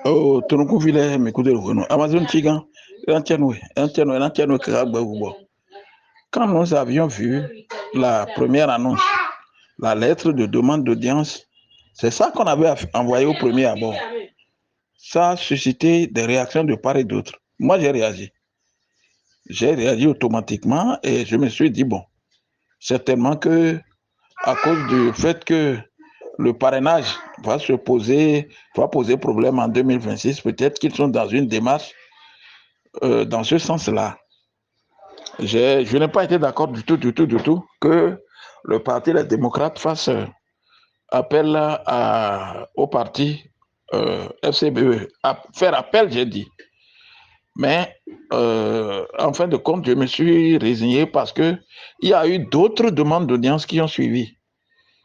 Oh, tonoko vile mekude kono. Amazon Tigan, Antienwe, Karabagoubo. Quand nous avions vu la première annonce, la lettre de demande d'audience, c'est ça qu'on avait envoyé au premier abord. Ça a suscité des réactions de part et d'autre. Moi, j'ai réagi. J'ai réagi automatiquement et je me suis dit, bon, certainement que à cause du fait que le parrainage va poser problème en 2026, peut-être qu'ils sont dans une démarche dans ce sens-là. Je n'ai pas été d'accord du tout que le Parti des démocrates fasse appel au parti FCBE. Faire appel, j'ai dit. Mais en fin de compte, je me suis résigné parce qu'il y a eu d'autres demandes d'audience qui ont suivi.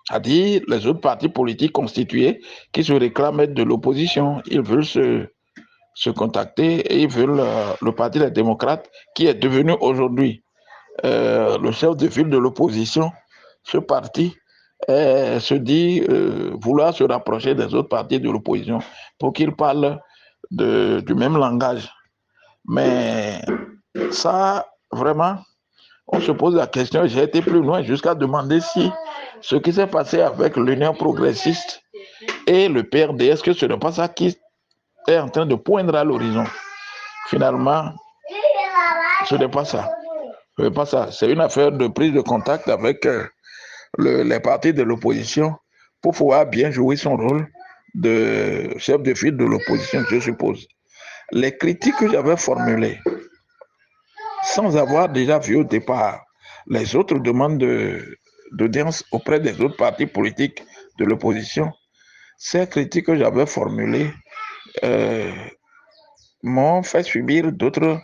C'est-à-dire les autres partis politiques constitués qui se réclament de l'opposition. Ils veulent se contacter et ils veulent le Parti des démocrates qui est devenu aujourd'hui le chef de file de l'opposition. Ce parti se dit vouloir se rapprocher des autres partis de l'opposition pour qu'ils parlent du même langage. Mais ça, vraiment, on se pose la question, j'ai été plus loin jusqu'à demander si ce qui s'est passé avec l'Union progressiste et le PRD, est-ce que ce n'est pas ça qui est en train de poindre à l'horizon? Finalement, ce n'est pas ça. Ce n'est pas ça. C'est une affaire de prise de contact avec les partis de l'opposition pour pouvoir bien jouer son rôle de chef de file de l'opposition, je suppose. Les critiques que j'avais formulées, sans avoir déjà vu au départ les autres demandes d'audience auprès des autres partis politiques de l'opposition, ces critiques que j'avais formulées m'ont fait subir d'autres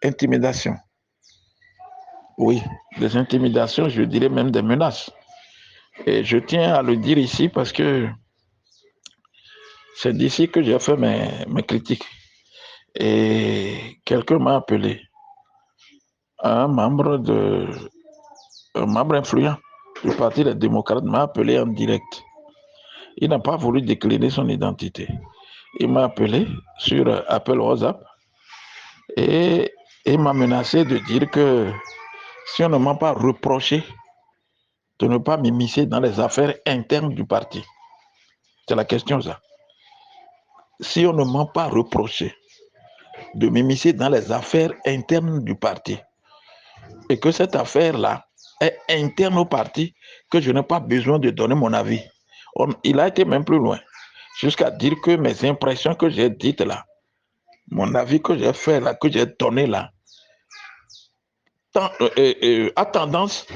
intimidations. Oui, des intimidations, je dirais même des menaces. Et je tiens à le dire ici parce que c'est d'ici que j'ai fait mes critiques. Et quelqu'un m'a appelé, un membre influent du Parti des démocrates m'a appelé en direct. Il n'a pas voulu décliner son identité. Il m'a appelé sur appel WhatsApp et il m'a menacé de dire que si on ne m'a pas reproché de ne pas m'immiscer dans les affaires internes du parti, c'est la question ça. Si on ne m'a pas reproché de m'immiscer dans les affaires internes du parti et que cette affaire-là est interne au parti, que je n'ai pas besoin de donner mon avis. Il a été même plus loin, jusqu'à dire que mes impressions que j'ai dites là, mon avis que j'ai fait là, que j'ai donné là, a tendance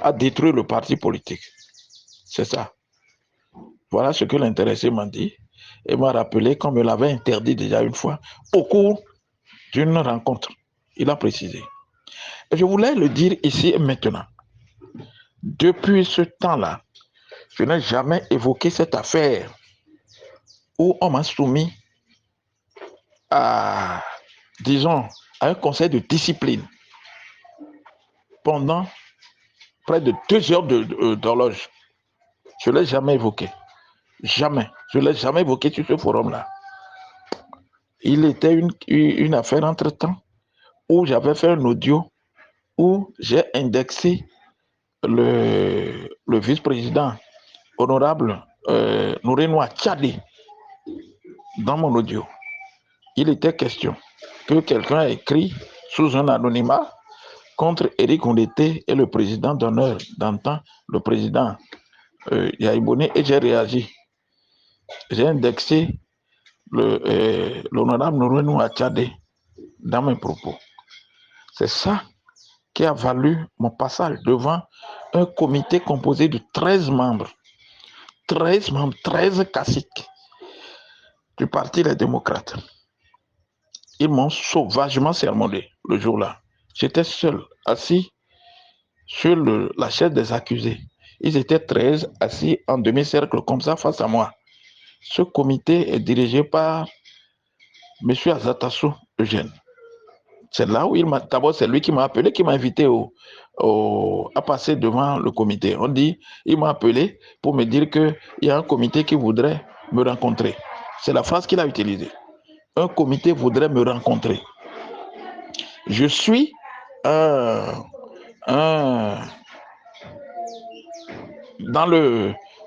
à détruire le parti politique. C'est ça. Voilà ce que l'intéressé m'a dit et m'a rappelé qu'on me l'avait interdit déjà une fois au cours d'une rencontre. Il a précisé. Et je voulais le dire ici et maintenant. Depuis ce temps-là, je n'ai jamais évoqué cette affaire où on m'a soumis à, disons, à un conseil de discipline pendant près de 2 heures d'horloge. Je ne l'ai jamais évoqué. Jamais. Je ne l'ai jamais évoqué sur ce forum-là. Il était une affaire entre-temps où j'avais fait un audio où j'ai indexé le vice-président honorable Nourenoua Tchadé dans mon audio. Il était question que quelqu'un a écrit sous un anonymat contre Éric Ondete et le président d'honneur d'antan, le président Yaïbone, et j'ai réagi. J'ai indexé l'honorable Nourenoua Tchadé dans mes propos. C'est ça qui a valu mon passage devant un comité composé de 13 membres. 13 membres, 13 caciques du Parti des démocrates. Ils m'ont sauvagement sermonné le jour-là. J'étais seul, assis sur la chaise des accusés. Ils étaient 13 assis en demi-cercle comme ça face à moi. Ce comité est dirigé par M. Azatassou Eugène. C'est là où d'abord c'est lui qui m'a appelé, qui m'a invité à passer devant le comité. Il m'a appelé pour me dire qu'il y a un comité qui voudrait me rencontrer. C'est la phrase qu'il a utilisée. Un comité voudrait me rencontrer. Je suis dans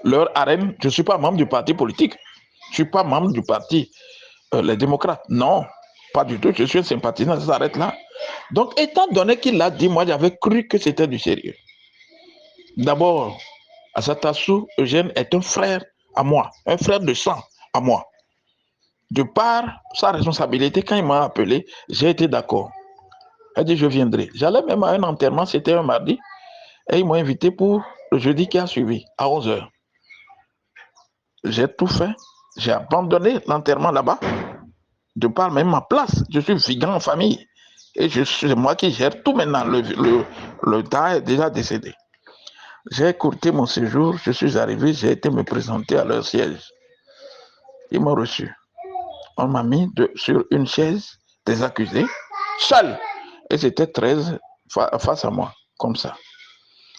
leur arène. Je ne suis pas membre du parti politique. Je ne suis pas membre du parti les démocrates. Non, pas du tout. Je suis un sympathisant, ça s'arrête là. Donc, étant donné qu'il l'a dit, moi, j'avais cru que c'était du sérieux. D'abord, Asatassou Eugène est un frère à moi, un frère de sang à moi. De par sa responsabilité, quand il m'a appelé, j'ai été d'accord. Il a dit, je viendrai. J'allais même à un enterrement, c'était un mardi, et ils m'ont invité pour le jeudi qui a suivi, à 11h. J'ai tout fait. J'ai abandonné l'enterrement là-bas, de par même ma place. Je suis vegan en famille. Et c'est moi qui gère tout maintenant. Le tas est déjà décédé. J'ai écourté mon séjour, je suis arrivé, j'ai été me présenter à leur siège. Ils m'ont reçu. On m'a mis sur une chaise des accusés, seul. Et c'était 13 face à moi, comme ça.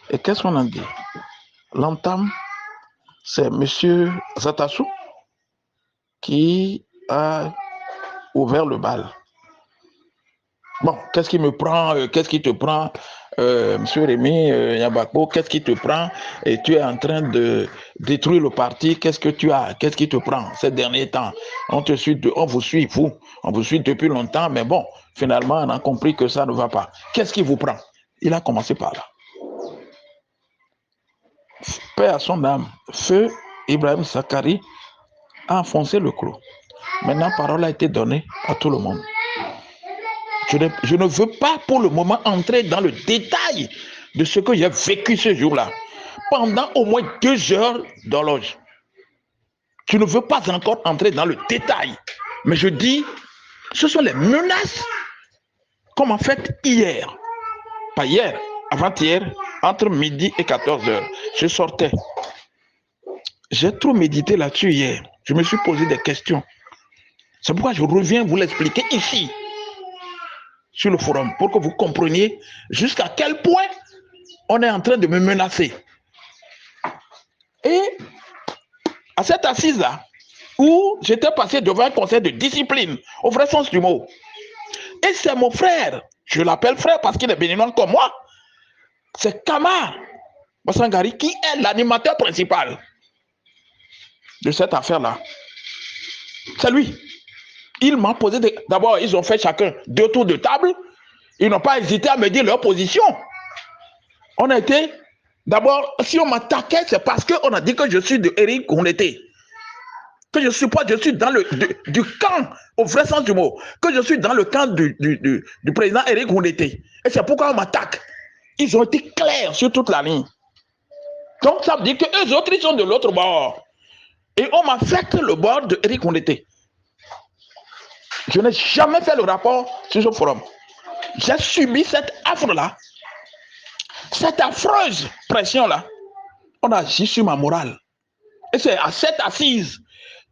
Et qu'est-ce qu'on a dit? L'entame, c'est M. Zatassou qui a ouvert le bal. Bon, qu'est-ce qui me prend, qu'est-ce qui te prend, Monsieur Rémi Yabako, qu'est-ce qui te prend? Et tu es en train de détruire le parti, qu'est-ce que tu as? Qu'est-ce qui te prend ces derniers temps? On vous suit, vous, on vous suit depuis longtemps, mais bon, finalement, on a compris que ça ne va pas. Qu'est-ce qui vous prend? Il a commencé par là. Paix à son âme, feu Ibrahim Sakari a enfoncé le clou. Maintenant, parole a été donnée à tout le monde. Je ne veux pas pour le moment entrer dans le détail de ce que j'ai vécu ce jour-là. Pendant au moins 2 heures d'horloge. Je ne veux pas encore entrer dans le détail. Mais je dis, ce sont les menaces qu'on m'a faites hier. Pas hier, avant-hier, entre midi et 14h. Je sortais. J'ai trop médité là-dessus hier. Je me suis posé des questions. C'est pourquoi je reviens vous l'expliquer ici. Sur le forum, pour que vous compreniez jusqu'à quel point on est en train de me menacer. Et à cette assise-là, où j'étais passé devant un conseil de discipline, au vrai sens du mot, et c'est mon frère, je l'appelle frère parce qu'il est béninois comme moi, c'est Kamar Bassangari qui est l'animateur principal de cette affaire-là. C'est lui. Il m'a posé d'abord, ils ont fait chacun 2 tours de table. Ils n'ont pas hésité à me dire leur position. On a été, d'abord, si on m'attaquait, c'est parce qu'on a dit que je suis de Éric Koundété. Que je suis dans du camp, au vrai sens du mot. Que je suis dans le camp du président Éric Koundété. Et c'est pourquoi on m'attaque. Ils ont été clairs sur toute la ligne. Donc ça veut dire qu'eux autres, ils sont de l'autre bord. Et on m'a fait le bord de Éric Koundété. Je n'ai jamais fait le rapport sur ce forum. J'ai subi cette affre-là, cette affreuse pression-là. On a agi sur ma morale. Et c'est à cette assise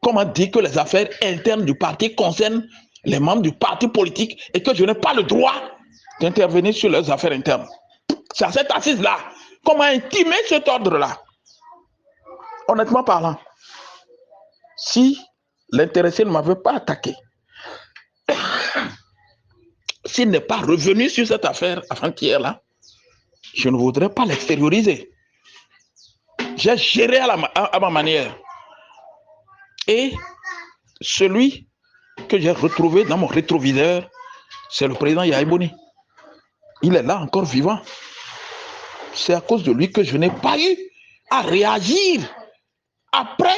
qu'on m'a dit que les affaires internes du parti concernent les membres du parti politique et que je n'ai pas le droit d'intervenir sur leurs affaires internes. C'est à cette assise-là qu'on m'a intimé cet ordre-là. Honnêtement parlant, si l'intéressé ne m'avait pas attaqué, s'il n'est pas revenu sur cette affaire avant-hier-là, je ne voudrais pas l'extérioriser. J'ai géré à ma manière. Et celui que j'ai retrouvé dans mon rétroviseur, c'est le président Yahya Boni. Il est là encore vivant. C'est à cause de lui que je n'ai pas eu à réagir. Après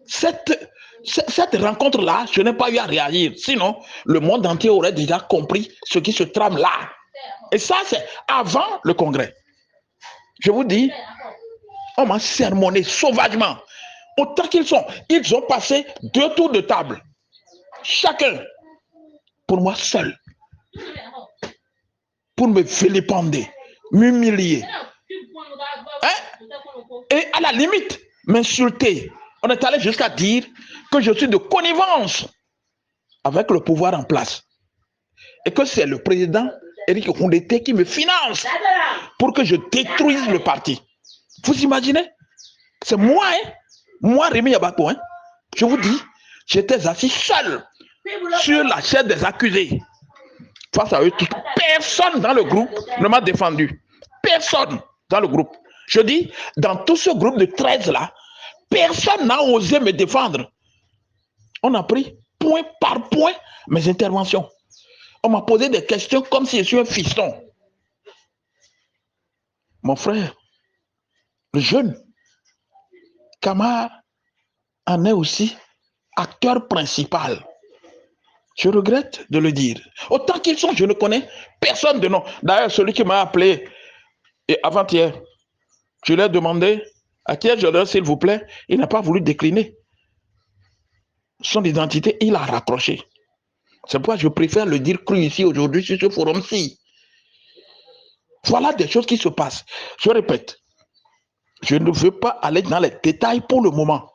cette rencontre-là, je n'ai pas eu à réagir. Sinon, le monde entier aurait déjà compris ce qui se trame là. Et ça, c'est avant le congrès. Je vous dis, on m'a sermonné sauvagement. Autant qu'ils sont. Ils ont passé 2 tours de table. Chacun. Pour moi seul. Pour me vilipender. M'humilier. Hein? Et à la limite, m'insulter. On est allé jusqu'à dire que je suis de connivence avec le pouvoir en place. Et que c'est le président Éric Koundété qui me finance pour que je détruise le parti. Vous imaginez? C'est moi, hein? Moi, Rémi Yabako, hein? Je vous dis, J'étais assis seul sur la chaise des accusés. Face à eux, personne dans le groupe ne m'a défendu. Personne dans le groupe. Je dis, dans tout ce groupe de 13 là, personne n'a osé me défendre. On a pris point par point mes interventions. On m'a posé des questions comme si je suis un fiston. Mon frère, le jeune Kamar en est aussi acteur principal. Je regrette de le dire. Autant qu'ils sont, je ne connais personne de nom. D'ailleurs, celui qui m'a appelé avant-hier, je lui ai demandé à qui est-ce que s'il vous plaît, il n'a pas voulu décliner son identité, il a raccroché. C'est pourquoi je préfère le dire cru ici aujourd'hui sur ce forum-ci. Voilà des choses qui se passent. Je répète, je ne veux pas aller dans les détails pour le moment.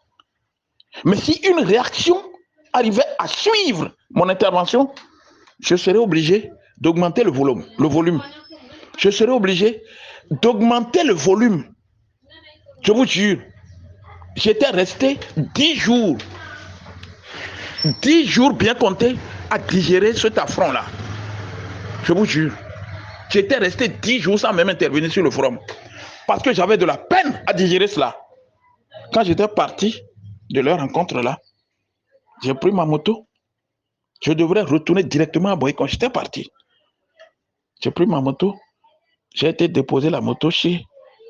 Mais si une réaction arrivait à suivre mon intervention, je serais obligé d'augmenter le volume. Je serais obligé d'augmenter le volume. Je vous jure, j'étais resté 10 jours. 10 jours bien comptés à digérer cet affront-là. Je vous jure. J'étais resté 10 jours sans même intervenir sur le forum. Parce que j'avais de la peine à digérer cela. Quand j'étais parti de leur rencontre-là, j'ai pris ma moto. Je devrais retourner directement à Boy quand j'étais parti. J'ai pris ma moto. J'ai été déposer la moto chez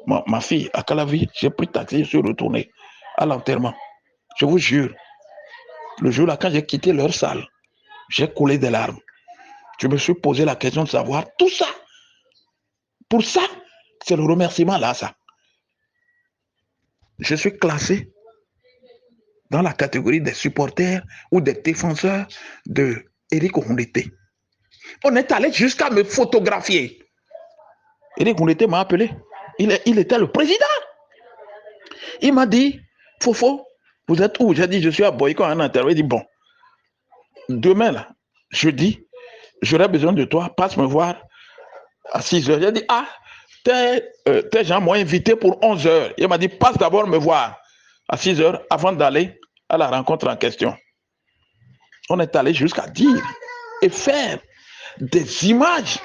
ma fille à Calavi. J'ai pris taxi, je suis retourné à l'enterrement. Je vous jure. Le jour-là, quand j'ai quitté leur salle, j'ai coulé des larmes. Je me suis posé la question de savoir tout ça. Pour ça, c'est le remerciement là, ça. Je suis classé dans la catégorie des supporters ou des défenseurs de Éric Oundété. On est allé jusqu'à me photographier. Éric Oundété m'a appelé. Il était le président. Il m'a dit, Fofo, vous êtes où? J'ai dit, je suis à Boyko en interview. Il dit, bon, demain, là, jeudi, j'aurai besoin de toi, passe me voir à 6 heures. J'ai dit, ah, tes gens m'ont invité pour 11 heures. Il m'a dit, passe d'abord me voir à 6 heures avant d'aller à la rencontre en question. On est allé jusqu'à dire et faire des images.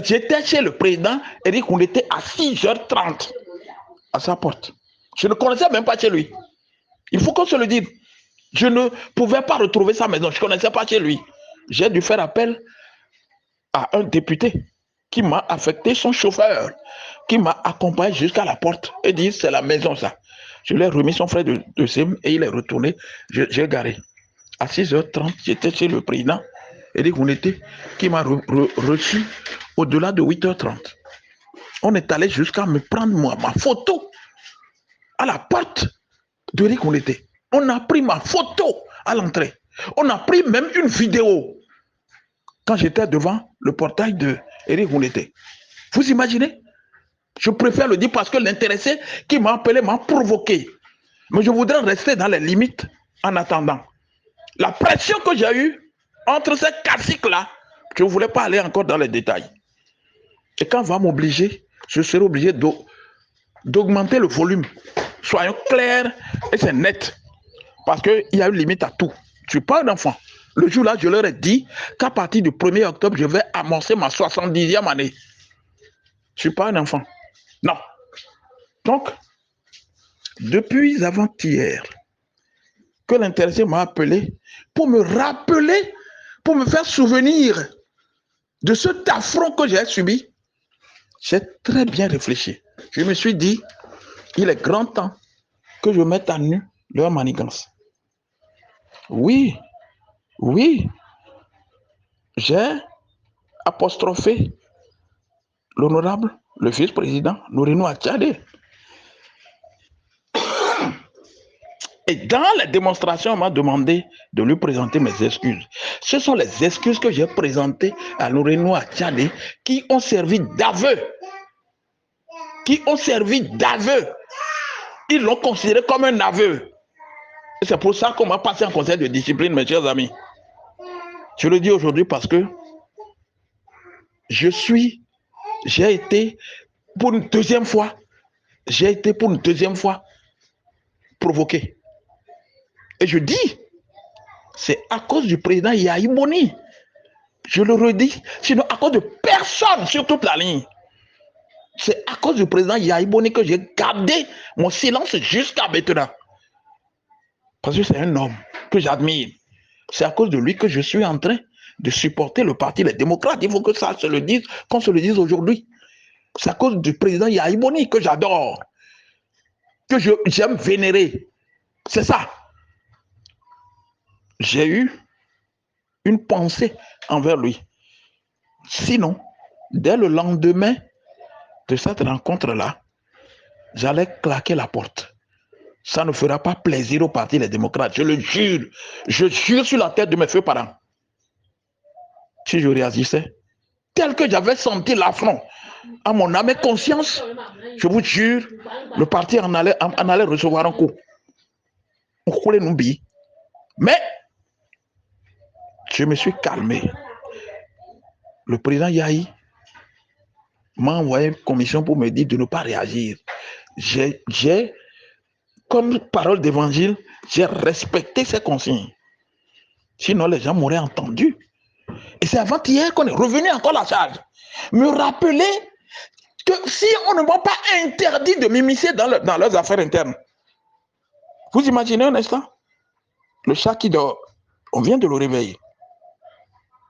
J'étais chez le président Éric Oundété à 6h30 à sa porte. Je ne connaissais même pas chez lui. Il faut qu'on se le dise. Je ne pouvais pas retrouver sa maison. Je ne connaissais pas chez lui. J'ai dû faire appel à un député qui m'a affecté son chauffeur, qui m'a accompagné jusqu'à la porte et dit c'est la maison ça. Je lui ai remis son frère de SIM et il est retourné. J'ai garé. À 6h30, j'étais chez le président Éric Oundété qui m'a reçu au-delà de 8h30. On est allé jusqu'à me prendre ma photo à la porte d'Éric Oundété. On a pris ma photo à l'entrée. On a pris même une vidéo quand j'étais devant le portail d'Éric Oundété. Vous imaginez? Je préfère le dire parce que l'intéressé qui m'a appelé m'a provoqué. Mais je voudrais rester dans les limites en attendant. La pression que j'ai eue entre ces caciques-là, je ne voulais pas aller encore dans les détails. Et quand on va m'obliger, je serai obligé d'augmenter le volume. Soyons clairs et c'est net. Parce qu'il y a une limite à tout. Je ne suis pas un enfant. Le jour-là, je leur ai dit qu'à partir du 1er octobre, je vais amorcer ma 70e année. Je ne suis pas un enfant. Non. Donc, depuis avant-hier, que l'intéressé m'a appelé pour me rappeler, pour me faire souvenir de cet affront que j'ai subi, j'ai très bien réfléchi. Je me suis dit, il est grand temps que je mette à nu leur manigance. Oui, j'ai apostrophé l'honorable, le vice-président Nourinou Attiadé. Et dans la démonstration, on m'a demandé de lui présenter mes excuses. Ce sont les excuses que j'ai présentées à Nourinou Attiadé qui ont servi d'aveu. Ils l'ont considéré comme un aveu. Et c'est pour ça qu'on m'a passé en conseil de discipline, mes chers amis. Je le dis aujourd'hui parce que j'ai été pour une deuxième fois provoqué. Et je dis, c'est à cause du président Yahi Boni. Je le redis, sinon à cause de personne sur toute la ligne. C'est à cause du président Yahi Boni que j'ai gardé mon silence jusqu'à maintenant. Parce que c'est un homme que j'admire. C'est à cause de lui que je suis en train de supporter le parti Les Démocrates. Il faut que ça se le dise, qu'on se le dise aujourd'hui. C'est à cause du président Yahi Boni que j'adore, que j'aime vénérer. C'est ça. J'ai eu une pensée envers lui. Sinon, dès le lendemain de cette rencontre-là, j'allais claquer la porte. Ça ne fera pas plaisir au parti Les Démocrates, je le jure. Je jure sur la tête de mes feux parents. Si je réagissais, tel que j'avais senti l'affront à mon âme et conscience, je vous jure, le parti en allait recevoir un coup. On coulait nos billes. Mais, je me suis calmé. Le président Yahi m'a envoyé une commission pour me dire de ne pas réagir. J'ai, comme parole d'évangile, j'ai respecté ces consignes. Sinon, les gens m'auraient entendu. Et c'est avant-hier qu'on est revenu encore à la charge. Me rappeler que si on ne m'a pas interdit de m'immiscer dans leurs affaires internes, vous imaginez un instant? Le chat qui dort, on vient de le réveiller.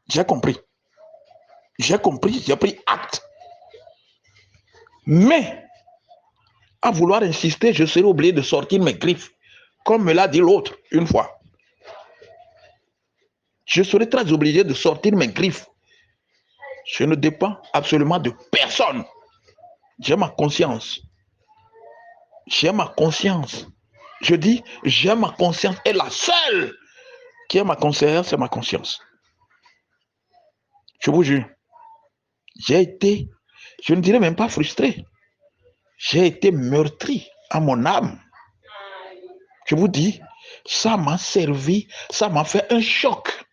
J'ai compris. J'ai compris, j'ai pris acte. Mais, à vouloir insister, je serai obligé de sortir mes griffes, comme me l'a dit l'autre une fois. Je serai très obligé de sortir mes griffes. Je ne dépends absolument de personne. J'ai ma conscience. J'ai ma conscience. Je dis, j'ai ma conscience. Et la seule qui est ma conseillère, c'est ma conscience. Je vous jure. J'ai été, je ne dirais même pas frustré. J'ai été meurtri à mon âme. Je vous dis, ça m'a servi, ça m'a fait un choc.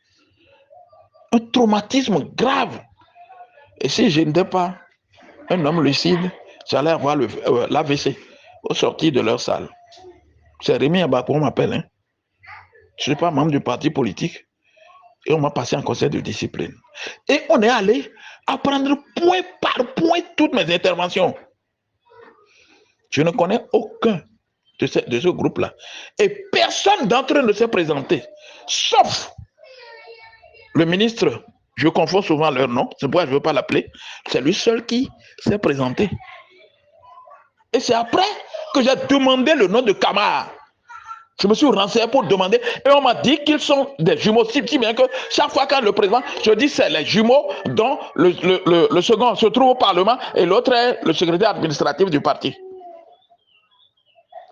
Un traumatisme grave. Et si je n'étais pas un homme lucide, j'allais avoir l'AVC au sortir de leur salle. C'est Rémi Abako, on m'appelle. Hein. Je ne suis pas membre du parti politique. Et on m'a passé en conseil de discipline. Et on est allé apprendre point par point toutes mes interventions. Je ne connais aucun de ce groupe-là. Et personne d'entre eux ne s'est présenté. Sauf le ministre, je confonds souvent leur nom, c'est pourquoi je ne veux pas l'appeler. C'est lui seul qui s'est présenté. Et c'est après que j'ai demandé le nom de Kamar. Je me suis renseigné pour demander et on m'a dit qu'ils sont des jumeaux, si bien que chaque fois quand le président, je dis c'est les jumeaux dont le second se trouve au Parlement et l'autre est le secrétaire administratif du parti.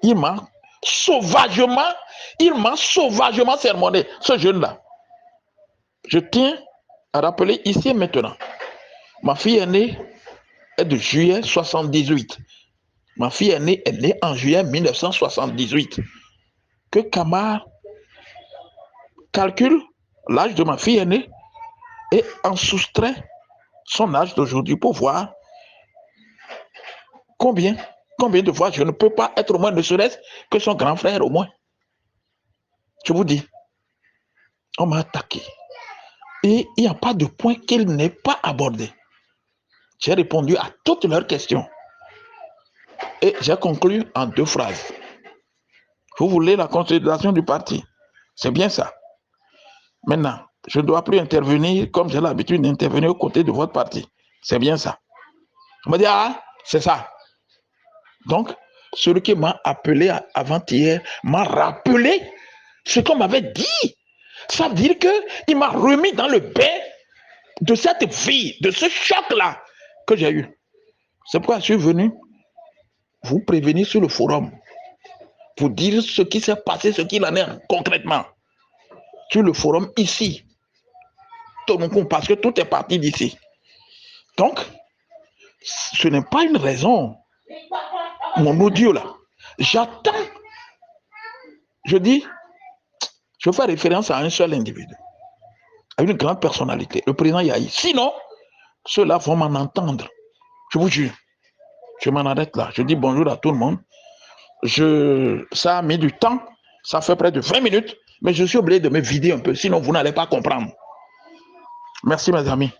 Il m'a sauvagement sermonné, ce jeune-là. Je tiens à rappeler ici et maintenant, ma fille aînée est de juillet 78. Ma fille aînée est née en juillet 1978. Que Kamar calcule l'âge de ma fille aînée et en soustrait son âge d'aujourd'hui pour voir combien de fois je ne peux pas être au moins ne serait-ce que son grand frère au moins. Je vous dis, on m'a attaqué. Et il n'y a pas de point qu'il n'ait pas abordé. J'ai répondu à toutes leurs questions. Et j'ai conclu en 2 phrases. Vous voulez la consolidation du parti? C'est bien ça. Maintenant, je ne dois plus intervenir comme j'ai l'habitude d'intervenir aux côtés de votre parti. C'est bien ça. On m'a dit, ah, c'est ça. Donc, celui qui m'a appelé avant-hier m'a rappelé ce qu'on m'avait dit. Ça veut dire qu'il m'a remis dans le bain de cette vie, de ce choc-là que j'ai eu. C'est pourquoi je suis venu vous prévenir sur le forum, vous dire ce qui s'est passé, ce qu'il en est concrètement. Sur le forum ici, parce que tout est parti d'ici. Donc, ce n'est pas une raison. Mon audio là, j'attends. Je dis, je fais référence à un seul individu, à une grande personnalité, le président Yahi. Sinon, ceux-là vont m'en entendre. Je vous jure. Je m'en arrête là. Je dis bonjour à tout le monde. Ça a mis du temps Ça fait près de 20 minutes, mais je suis obligé de me vider un peu, sinon vous n'allez pas comprendre. Merci mes amis.